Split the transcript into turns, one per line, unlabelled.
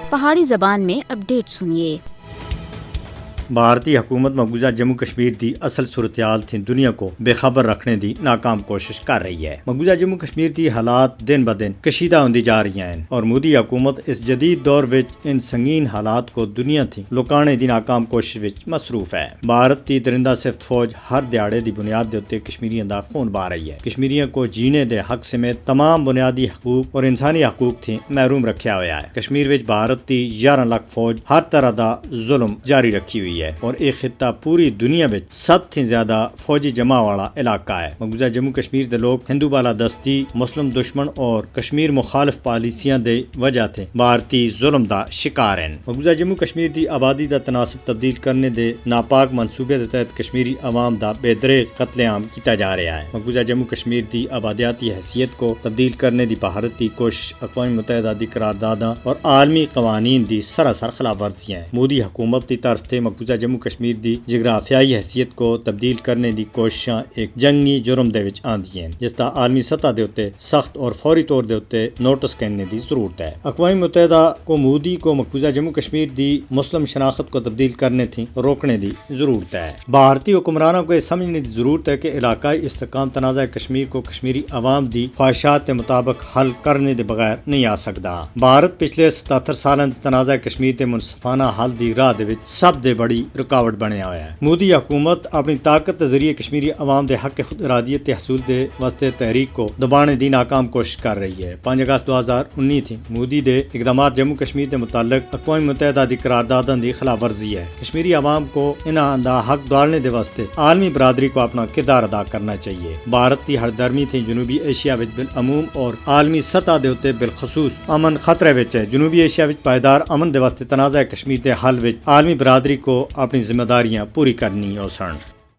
پہاڑی زبان میں اپڈیٹ سنیے۔
بھارتی حکومت مقبوضہ جموں کشمیر دی اصل صورتحال تھی دنیا کو بے خبر رکھنے دی ناکام کوشش کر رہی ہے۔ مقبوضہ جموں کشمیر دی حالات دن بدن کشیدہ ہوندی جا رہی ہیں اور مودی حکومت اس جدید دور وچ ان سنگین حالات کو دنیا تھی لکانے دی ناکام کوشش وچ مصروف ہے۔ بھارت دی درندہ صفت فوج ہر دیہڑے دی بنیاد دے اوتے کشمیریاں دا خون بہا رہی ہے۔ کشمیریاں کو جینے دے حق سمیت تمام بنیادی حقوق اور انسانی حقوق تھی محروم رکھیا ہویا ہے۔ کشمیر وچ بھارت دی 11 لاکھ فوج ہر طرح دا ظلم جاری رکھی ہوئی ہے اور ایک خطہ پوری دنیا وچ سب تھی زیادہ فوجی جمع والا علاقہ ہے۔ مقبوضہ جموں کشمیر دے لوگ ہندو بالادستی، مسلم دشمن اور کشمیر مخالف پالیسیاں دے وجہ تے بھارتی ظلم دا شکار ہیں۔ مقبوضہ جموں کشمیر دی آبادی دا تناسب تبدیل کرنے دے ناپاک منصوبے دے تحت کشمیری عوام دا بے دریغ قتل عام کیتا جا رہا ہے۔ مقبوضہ جموں کشمیر دی آبادیاتی حیثیت کو تبدیل کرنے دی بھارت دی کوشش اقوام متحدہ دی قرارداداں اور عالمی قوانین دی سراسر خلاف ورزیاں ہیں۔ مودی حکومت دی طرف تے مقبوضہ جموں کشمیر دی جغرافیائی حیثیت کو تبدیل کرنے دی کوششاں ایک جنگی جرم دے وچ آندی ہیں جس دا عالمی سطح دے اوتے سخت اور فوری طور دے اوتے نوٹس کرنے دی ضرورت ہے۔ اقوام متحدہ کو مودی کو مقبوضہ جموں کشمیر دی مسلم شناخت کو تبدیل کرنے تھی روکنے دی ضرورت ہے۔ بھارتی حکمرانوں کو یہ سمجھنے دی ضرورت ہے کہ علاقائی استحکام تنازع کشمیر کو کشمیری عوام دی خواہشات کے مطابق حل کرنے دے بغیر نہیں آ سکتا۔ بھارت پچھلے 77 سالوں دے تنازع کشمیر دے منصفانہ حل دی راہ دے وچ سب دے بڑی رکاوٹ بنیا ہوا ہے۔ مودی حکومت اپنی طاقت کے ذریعے کشمیری عوام دے حق خود ارادیت حصول دے واسطے تحریک کو دبانے دی ناکام کوشش کر رہی ہے۔ 5 اگست 2019 تھی مودی دے اقدامات جموں کشمیر دے متعلق اقوام متحدہ دی قرارداداں دی خلاف ورزی ہے۔ کشمیری عوام کو انہاں دا حق دالنے دے واسطے عالمی برادری کو اپنا کردار ادا کرنا چاہیے۔ بھارت دی ہردرمی تھی جنوبی ایشیا وچ بالعموم اور عالمی سطح دے اوتے بالخصوص امن خطرے وچ ہے۔ جنوبی ایشیا وچ پائیدار امن دے واسطے تنازع کشمیر دے حل وچ عالمی برادری کو اپنی ذمہ داریاں پوری کرنی ہو سن۔